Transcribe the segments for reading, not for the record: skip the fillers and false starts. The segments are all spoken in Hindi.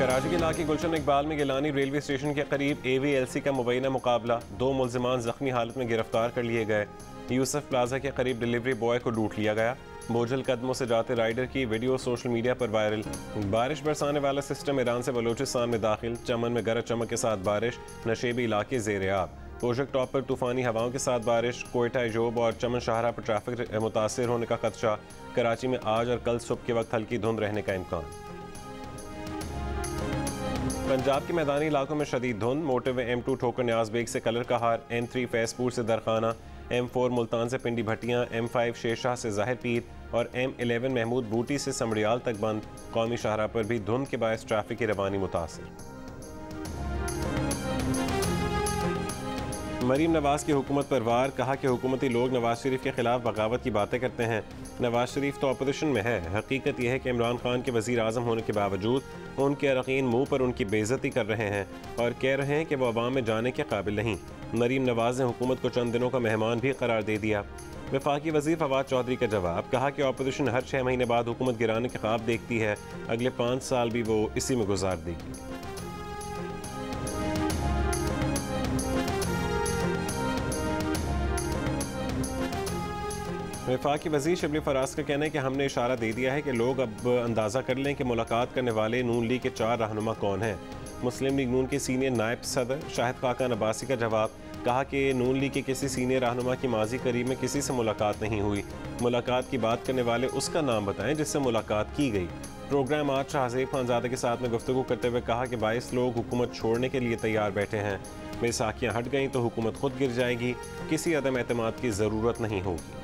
कराची के इलाके गुलशन इकबाल में गिलानी रेलवे स्टेशन के करीब AVLC का मुबैना मुकाबला, 2 मुल्जिमान जख्मी हालत में गिरफ्तार कर लिए गए। यूसुफ प्लाजा के करीब डिलीवरी बॉय को लूट लिया गया। बोझल कदमों से जाते राइडर की वीडियो सोशल मीडिया पर वायरल। बारिश बरसाने वाला सिस्टम ईरान से बलूचिस्तान में दाखिल, चमन में गरज चमक के साथ बारिश, नशेबी इलाके ज़ेर-ए-आब। प्रोजेक्ट टॉप पर तूफानी हवाओं के साथ बारिश, कोयटा एजोब और चमन शाहरा पर ट्रैफिक मुतासर होने का खदशा। कराची में आज और कल सुबह के वक्त हल्की धुंध रहने का इम्कान। पंजाब के मैदानी इलाकों में शदीद धुंध, मोटरवे M2 ठोकर न्याज बेग से कलर कहार, M3 फैसपुर से दरखाना, M4 मुल्तान से पिंडी भट्टियाँ, M5 शेरशाह से ज़ाहिर पीर और M11 महमूद बूटी से समड़ियाल तक बंद। कौमी शाहरा पर भी धुंध के बायस ट्रैफिक की रवानी मुतासर। मरीम नवाज की हुकूमत पर वार, कहा कि हुकूमती लोग नवाज शरीफ के खिलाफ बगावत की बातें करते हैं। नवाज शरीफ तो अपोजिशन में है। हकीकत यह है कि इमरान खान के वज़ीर आज़म होने के बावजूद उनके अरकीन मुंह पर उनकी बेइज्जती कर रहे हैं और कह रहे हैं कि वो अवाम में जाने के काबिल नहीं। मरीम नवाज ने हुकूमत को चंद दिनों का मेहमान भी करार दे दिया। वफाकी वज़ीर फवाद चौधरी का जवाब, कहा कि अपोजिशन हर 6 महीने बाद हुकूमत गिराने के ख्वाब देखती है, अगले 5 साल भी वो इसी में गुजार देगी। वफाकी वज़ीर शबली फराज का कहना है कि हमने इशारा दे दिया है कि लोग अब अंदाज़ा कर लें कि मुलाकात करने वाले नून लीग के 4 रहनुमा कौन हैं। मुस्लिम लीग नून के सीनियर नायब सदर शाहिद खाकान अब्बासी का जवाब, कहा कि नून लीग के किसी सीनियर रहनुमा की माजी करीब में किसी से मुलाकात नहीं हुई। मुलाकात की बात करने वाले उसका नाम बताएं जिससे मुलाकात की गई। प्रोग्राम आज शाहज़ेब खानज़ादा के साथ में गुफ्तगू करते हुए कहा कि 22 लोग हुकूमत छोड़ने के लिए तैयार बैठे हैं। बैसाखियाँ हट गईं तो हुकूमत खुद गिर जाएगी, किसी अदम एतमाद की ज़रूरत नहीं होगी।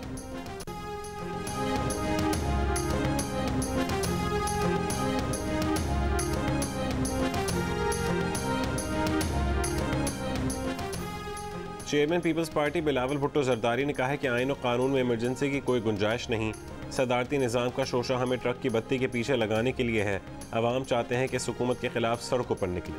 चेयरमैन पीपल्स पार्टी बिलावल भुट्टो जरदारी ने कहा है कि आईन और कानून में इमरजेंसी की कोई गुंजाइश नहीं। सदारती निज़ाम का शोशा हमें ट्रक की बत्ती के पीछे लगाने के लिए है। अवाम चाहते हैं कि इस हुकूमत के खिलाफ सड़कों पर निकले।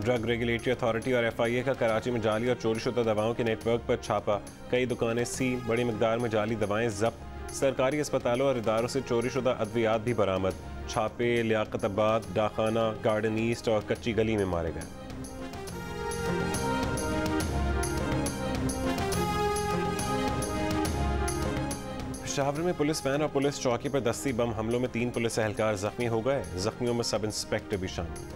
ड्रग रेगुलेटरी अथॉरिटी और FIA का कराची में जाली और चोरीशुदा दवाओं के नेटवर्क पर छापा, कई दुकानें सील, बड़ी मिकदार में जाली दवाएं जब्त। सरकारी अस्पतालों और इदारों से चोरीशुदा अद्वियात भी बरामद। छापे लियाकताबाद, डाखाना, गार्डन ईस्ट और कच्ची गली में मारे गए। पेशावर में पुलिस वैन और पुलिस चौकी पर दस्ती बम हमलों में 3 पुलिस एहलकार जख्मी हो गए। जख्मियों में सब इंस्पेक्टर भी शामिल।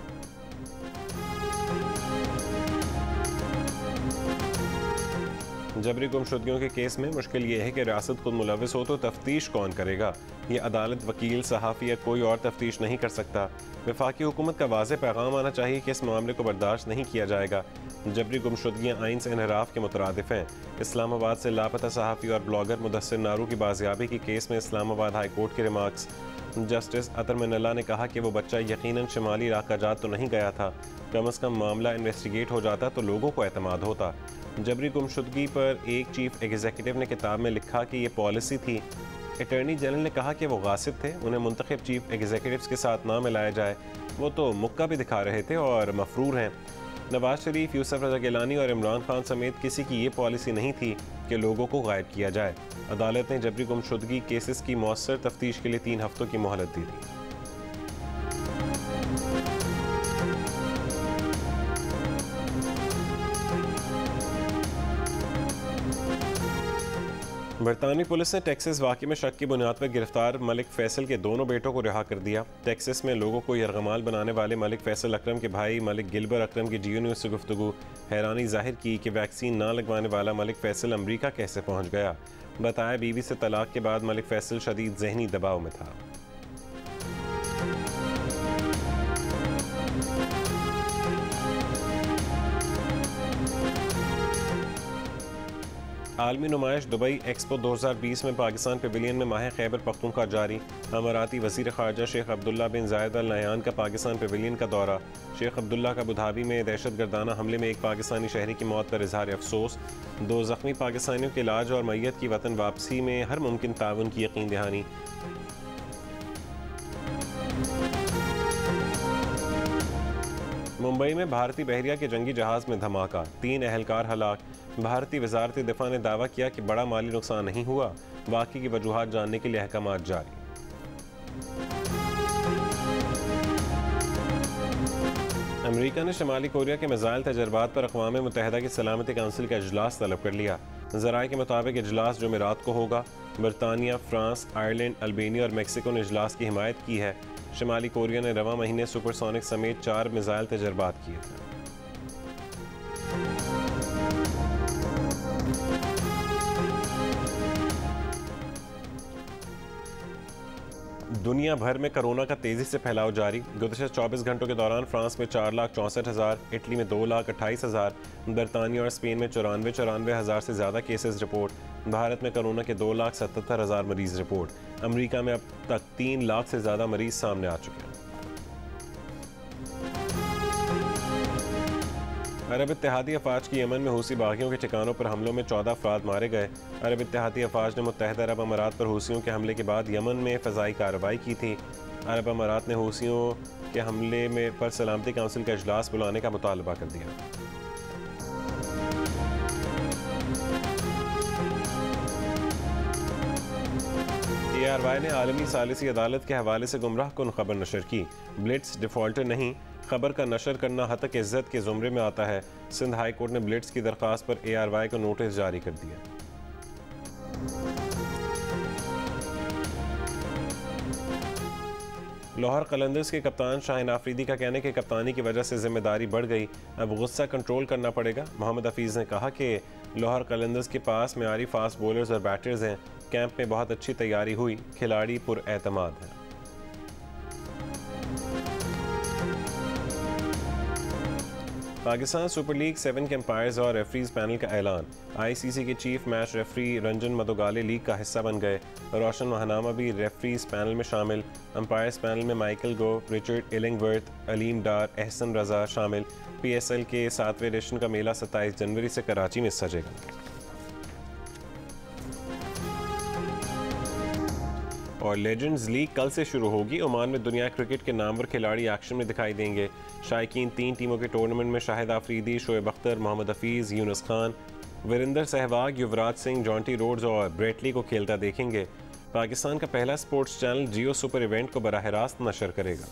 जबरी गुमशुदगियों के केस में मुश्किल ये है कि रियासत खुद मुलविस हो तो तफ्तीश कौन करेगा। ये अदालत, वकील, सहाफ़ी या कोई और तफ्तीश नहीं कर सकता। वफाकी हुकूमत का वाज़े पैगाम आना चाहिए कि इस मामले को बर्दाश्त नहीं किया जाएगा। जबरी गुमशुदगियाँ आइन से इनहराफ के मुतरादिफ हैं। इस्लामाबाद से लापता सहाफ़ी और ब्लॉगर मुदस्सिर नारू की बाजियाबी की केस में इस्लामाबाद हाई कोर्ट के रिमार्क्स। जस्टिस अतर मिनल्ला ने कहा कि वो बच्चा यकीनन शुमाली इलाका जात तो नहीं गया था। कम अज़ कम मामला इन्वेस्टिगेट हो जाता तो लोगों को एतमाद होता। जबरी गुमशुदगी पर एक चीफ एग्जीक्यूटिव ने किताब में लिखा कि ये पॉलिसी थी। अटॉर्नी जनरल ने कहा कि वो गासिब थे, उन्हें मुंतखब चीफ एग्जीक्यूटिव्स के साथ ना मिलाया जाए। वो तो मुक्का भी दिखा रहे थे और मफरूर हैं। नवाज शरीफ, यूसुफ रज़ा गिलानी और इमरान खान समेत किसी की ये पॉलिसी नहीं थी कि लोगों को गायब किया जाए। अदालत ने जबरी गुमशुदगी केसेस की मौसर तफ्तीश के लिए 3 हफ्तों की मोहलत दी थी। बरतानवी पुलिस ने टेक्सास वाक़े में शक की बुनियाद पर गिरफ्तार मलिक फैसल के दोनों बेटों को रिहा कर दिया। टेक्सास में लोगों को यरगमाल बनाने वाले मलिक फैसल अकरम के भाई मलिक गिलबर अकरम की GU न्यूज़ से गुफ्तगू। हैरानी जाहिर की कि वैक्सीन ना लगवाने वाला मलिक फैसल अमरीका कैसे पहुँच गया। बताया बीवी से तलाक के बाद मलिक फैसल शदीद जहनी दबाव में था। आलमी नुमाइश दुबई एक्सपो 2020 में पाकिस्तान पेविलियन में माह खैबर पख्तूनख्वा जारी। अमाराती वज़ीर ख़ारजा शेख अब्दुल्ला बिन ज़ायद अल नहयान का पाकिस्तान पेविलियन का दौरा। शेख अब्दुल्ला का अबूधाबी में दहशतगर्दाना हमले में एक पाकिस्तानी शहरी की मौत पर इजहार अफसोस। 2 ज़ख्मी पाकिस्तानियों के इलाज और मैयत की वतन वापसी में हर मुमकिन ताउन की यकीन दहानी। मुंबई में भारतीय बहरिया के जंगी जहाज में धमाका, 3 एहलकार हलाक। भारतीय वजारत दिफा ने दावा किया कि बड़ा माली नुकसान नहीं हुआ। बाकी की वजूहात जानने के लिए अहकामात जारी। अमेरिका ने शमाली कोरिया के मिसाइल तजर्बात पर अक़वाम मुत्तहिदा की सलामती काउंसिल का इजलास तलब कर लिया। ज़राए के मुताबिक इजलास जुमेरात को होगा। बरतानिया, फ्रांस, आयरलैंड, अल्बानिया और मेक्सिको ने इजलास की हिमायत की है। शमाली कोरिया ने रवा महीने सुपरसोनिक समेत 4 मिसाइल तजर्बात किए थे। दुनिया भर में कोरोना का तेजी से फैलाव जारी। गुज़श्ता 24 घंटों के दौरान फ्रांस में 4,64,000, इटली में 2,28,000, बरतानिया और स्पेन में 94,000 से ज़्यादा केसेस रिपोर्ट। भारत में कोरोना के 2,77,000 मरीज रिपोर्ट। अमेरिका में अब तक 3 लाख से ज़्यादा मरीज सामने आ चुके हैं। अरब इत्तेहादी अफवाज की यमन में हूसी बागियों के ठिकानों पर हमलों में 14 अफराद मारे गए। अरब इत्तेहादी अफवाज ने मुत्तहिदा अरब अमारात पर हूसियों के हमले के बाद यमन में फ़ज़ाई कार्रवाई की थी। अरब अमारात ने हूसियों के हमले में पर सलामती काउंसिल का इजलास बुलाने का मुतालबा कर दिया। ARY ने आलमी सालिसी अदालत के हवाले से गुमराह कुन खबर नशर की। ब्लिट्स डिफ़ॉल्टर नहीं, खबर का नशर करना हतक इज़्ज़त के ज़ुमरे में आता है। सिंध हाई कोर्ट ने ब्लिट्स की दरख्वास्त पर ARY को नोटिस जारी कर दिया। लाहौर कलंदर्स के कप्तान शाहिन आफरीदी का कहना है कि कप्तानी की वजह से जिम्मेदारी बढ़ गई, अब गुस्सा कंट्रोल करना पड़ेगा। मोहम्मद हफीज़ ने कहा कि लाहौर कलंदर्स के पास मेयारी फास्ट बॉलर्स और बैटर्स हैं। कैंप में बहुत अच्छी तैयारी हुई, खिलाड़ी पुरएतमाद हैं। पाकिस्तान सुपर लीग 7 के अंपायर्स और रेफरीज पैनल का ऐलान। ICC के chief match referee Ranjan Madugalle league का हिस्सा बन गए। रोशन महानामा भी रेफरीज पैनल में शामिल। अंपायर्स पैनल में Michael Gough, Richard Illingworth, Aleem Dar, Ahsan Raza शामिल। PSL के 7वें एडिशन का मेला 27 जनवरी से कराची में सजेगा। और लेजेंड्स लीग कल से शुरू होगी। ओमान में दुनिया क्रिकेट के नामवर खिलाड़ी एक्शन में दिखाई देंगे। शायकीन 3 टीमों के टूर्नामेंट में शाहिद आफरीदी, शोएब अख्तर, मोहम्मद हफीज़, यूनुस खान, वीरेंद्र सहवाग, युवराज सिंह, जॉन्टी रोड्स और ब्रेटली को खेलता देखेंगे। पाकिस्तान का पहला स्पोर्ट्स चैनल जियो सुपर इवेंट को बराह रास्त नशर करेगा।